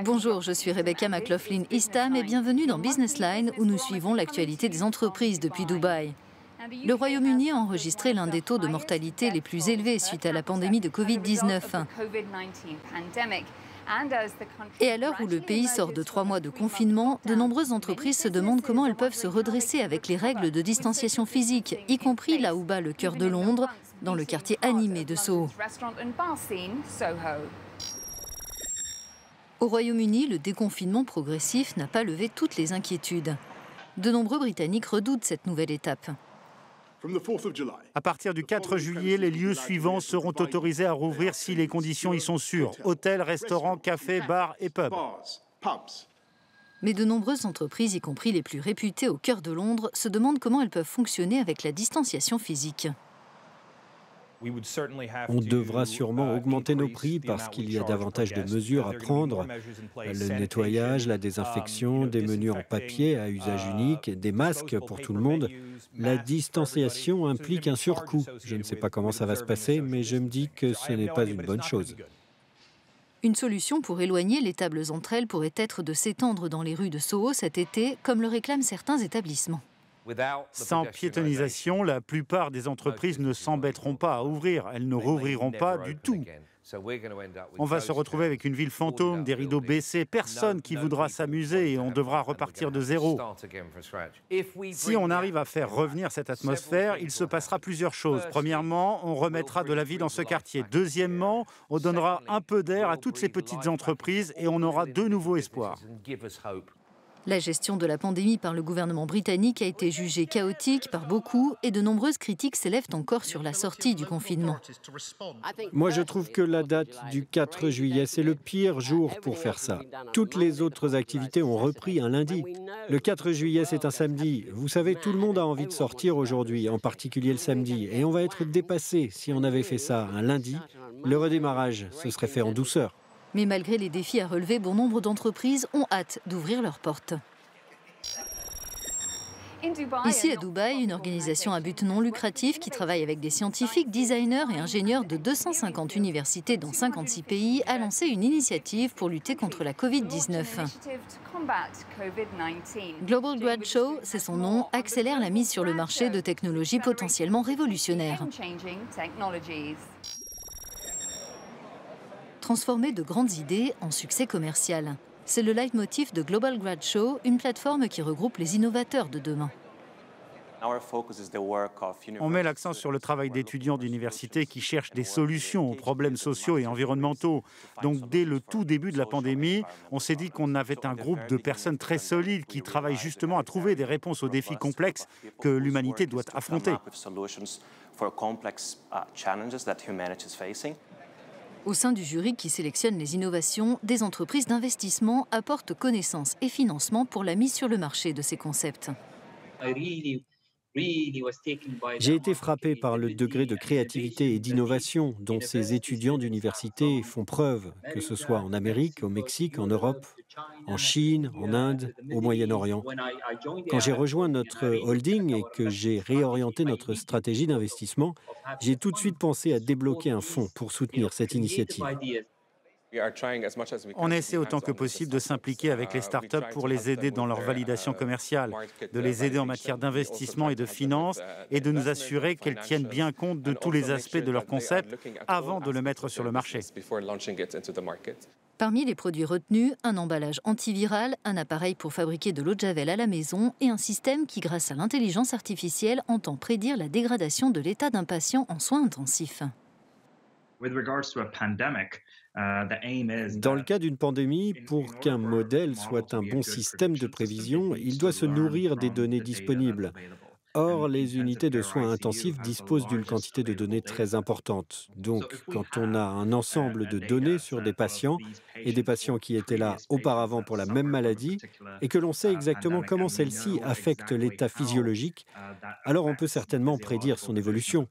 Bonjour, je suis Rebecca McLaughlin-Eastham et bienvenue dans Business Line où nous suivons l'actualité des entreprises depuis Dubaï. Le Royaume-Uni a enregistré l'un des taux de mortalité les plus élevés suite à la pandémie de Covid-19. Et à l'heure où le pays sort de 3 mois de confinement, de nombreuses entreprises se demandent comment elles peuvent se redresser avec les règles de distanciation physique, y compris là où bat le cœur de Londres, dans le quartier animé de Soho. Au Royaume-Uni, le déconfinement progressif n'a pas levé toutes les inquiétudes. De nombreux Britanniques redoutent cette nouvelle étape. À partir du 4 juillet, les lieux suivants seront autorisés à rouvrir si les conditions y sont sûres. Hôtels, restaurants, cafés, bars et pubs. Mais de nombreuses entreprises, y compris les plus réputées au cœur de Londres, se demandent comment elles peuvent fonctionner avec la distanciation physique. On devra sûrement augmenter nos prix parce qu'il y a davantage de mesures à prendre. Le nettoyage, la désinfection, des menus en papier à usage unique, des masques pour tout le monde. La distanciation implique un surcoût. Je ne sais pas comment ça va se passer, mais je me dis que ce n'est pas une bonne chose. Une solution pour éloigner les tables entre elles pourrait être de s'étendre dans les rues de Soho cet été, comme le réclament certains établissements. Sans piétonisation, la plupart des entreprises ne s'embêteront pas à ouvrir. Elles ne rouvriront pas du tout. On va se retrouver avec une ville fantôme, des rideaux baissés, personne qui voudra s'amuser et on devra repartir de zéro. Si on arrive à faire revenir cette atmosphère, il se passera plusieurs choses. Premièrement, on remettra de la vie dans ce quartier. Deuxièmement, on donnera un peu d'air à toutes ces petites entreprises et on aura de nouveaux espoirs. La gestion de la pandémie par le gouvernement britannique a été jugée chaotique par beaucoup et de nombreuses critiques s'élèvent encore sur la sortie du confinement. Moi, je trouve que la date du 4 juillet, c'est le pire jour pour faire ça. Toutes les autres activités ont repris un lundi. Le 4 juillet, c'est un samedi. Vous savez, tout le monde a envie de sortir aujourd'hui, en particulier le samedi. Et on va être dépassé si on avait fait ça un lundi. Le redémarrage se serait fait en douceur. Mais malgré les défis à relever, bon nombre d'entreprises ont hâte d'ouvrir leurs portes. Ici à Dubaï, une organisation à but non lucratif qui travaille avec des scientifiques, designers et ingénieurs de 250 universités dans 56 pays a lancé une initiative pour lutter contre la Covid-19. Global Grad Show, c'est son nom, accélère la mise sur le marché de technologies potentiellement révolutionnaires. Transformer de grandes idées en succès commercial. C'est le leitmotiv de Global Grad Show, une plateforme qui regroupe les innovateurs de demain. On met l'accent sur le travail d'étudiants d'université qui cherchent des solutions aux problèmes sociaux et environnementaux. Donc dès le tout début de la pandémie, on s'est dit qu'on avait un groupe de personnes très solides qui travaillent justement à trouver des réponses aux défis complexes que l'humanité doit affronter. Au sein du jury qui sélectionne les innovations, des entreprises d'investissement apportent connaissances et financement pour la mise sur le marché de ces concepts. J'ai été frappé par le degré de créativité et d'innovation dont ces étudiants d'université font preuve, que ce soit en Amérique, au Mexique, en Europe, en Chine, en Inde, au Moyen-Orient. Quand j'ai rejoint notre holding et que j'ai réorienté notre stratégie d'investissement, j'ai tout de suite pensé à débloquer un fonds pour soutenir cette initiative. On essaie autant que possible de s'impliquer avec les startups pour les aider dans leur validation commerciale, de les aider en matière d'investissement et de finances et de nous assurer qu'elles tiennent bien compte de tous les aspects de leur concept avant de le mettre sur le marché. Parmi les produits retenus, un emballage antiviral, un appareil pour fabriquer de l'eau de javel à la maison et un système qui, grâce à l'intelligence artificielle, entend prédire la dégradation de l'état d'un patient en soins intensifs. Dans le cas d'une pandémie, pour qu'un modèle soit un bon système de prévision, il doit se nourrir des données disponibles. Or, les unités de soins intensifs disposent d'une quantité de données très importante. Donc, quand on a un ensemble de données sur des patients et des patients qui étaient là auparavant pour la même maladie, et que l'on sait exactement comment celle-ci affecte l'état physiologique, alors on peut certainement prédire son évolution.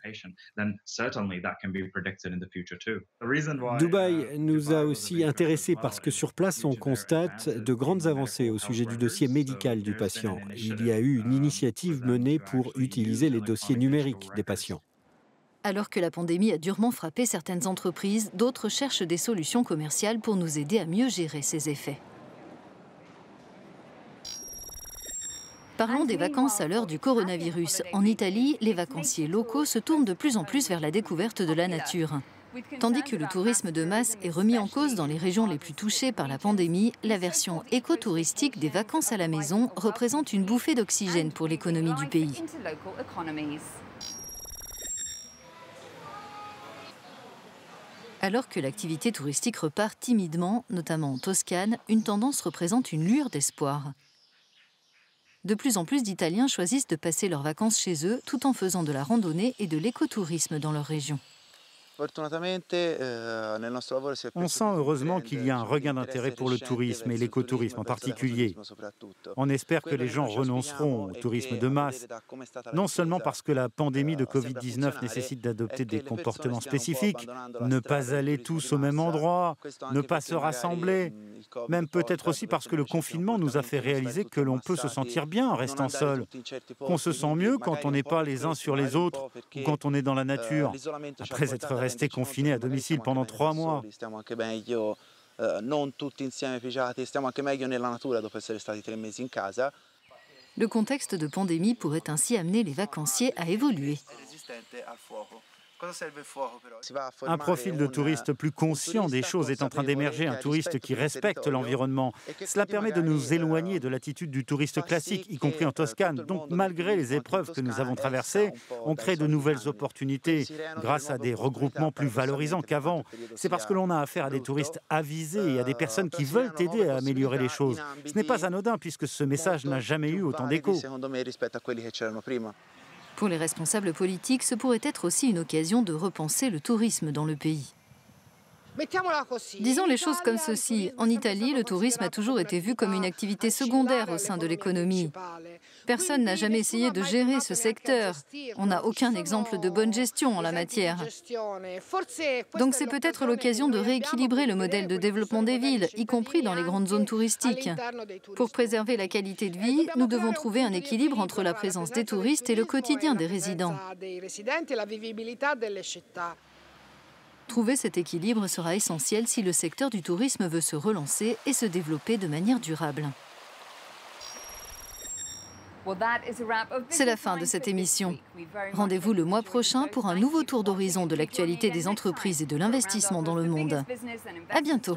Dubaï nous a aussi intéressés parce que sur place, on constate de grandes avancées au sujet du dossier médical du patient. Il y a eu une initiative menée pour utiliser les dossiers numériques des patients. Alors que la pandémie a durement frappé certaines entreprises, d'autres cherchent des solutions commerciales pour nous aider à mieux gérer ces effets. Parlons des vacances à l'heure du coronavirus. En Italie, les vacanciers locaux se tournent de plus en plus vers la découverte de la nature. Tandis que le tourisme de masse est remis en cause dans les régions les plus touchées par la pandémie, la version écotouristique des vacances à la maison représente une bouffée d'oxygène pour l'économie du pays. Alors que l'activité touristique repart timidement, notamment en Toscane, une tendance représente une lueur d'espoir. De plus en plus d'Italiens choisissent de passer leurs vacances chez eux tout en faisant de la randonnée et de l'écotourisme dans leur région. On sent heureusement qu'il y a un regain d'intérêt pour le tourisme et l'écotourisme en particulier. On espère que les gens renonceront au tourisme de masse, non seulement parce que la pandémie de Covid-19 nécessite d'adopter des comportements spécifiques, ne pas aller tous au même endroit, ne pas se rassembler, même peut-être aussi parce que le confinement nous a fait réaliser que l'on peut se sentir bien en restant seul, qu'on se sent mieux quand on n'est pas les uns sur les autres ou quand on est dans la nature, après être resté confiné à domicile pendant 3 mois. Le contexte de pandémie pourrait ainsi amener les vacanciers à évoluer. Un profil de touriste plus conscient des choses est en train d'émerger, un touriste qui respecte l'environnement. Cela permet de nous éloigner de l'attitude du touriste classique, y compris en Toscane. Donc, malgré les épreuves que nous avons traversées, on crée de nouvelles opportunités grâce à des regroupements plus valorisants qu'avant. C'est parce que l'on a affaire à des touristes avisés et à des personnes qui veulent aider à améliorer les choses. Ce n'est pas anodin puisque ce message n'a jamais eu autant d'écho. Pour les responsables politiques, ce pourrait être aussi une occasion de repenser le tourisme dans le pays. Disons les choses comme ceci. En Italie, le tourisme a toujours été vu comme une activité secondaire au sein de l'économie. Personne n'a jamais essayé de gérer ce secteur. On n'a aucun exemple de bonne gestion en la matière. Donc c'est peut-être l'occasion de rééquilibrer le modèle de développement des villes, y compris dans les grandes zones touristiques. Pour préserver la qualité de vie, nous devons trouver un équilibre entre la présence des touristes et le quotidien des résidents. Trouver cet équilibre sera essentiel si le secteur du tourisme veut se relancer et se développer de manière durable. C'est la fin de cette émission. Rendez-vous le mois prochain pour un nouveau tour d'horizon de l'actualité des entreprises et de l'investissement dans le monde. À bientôt.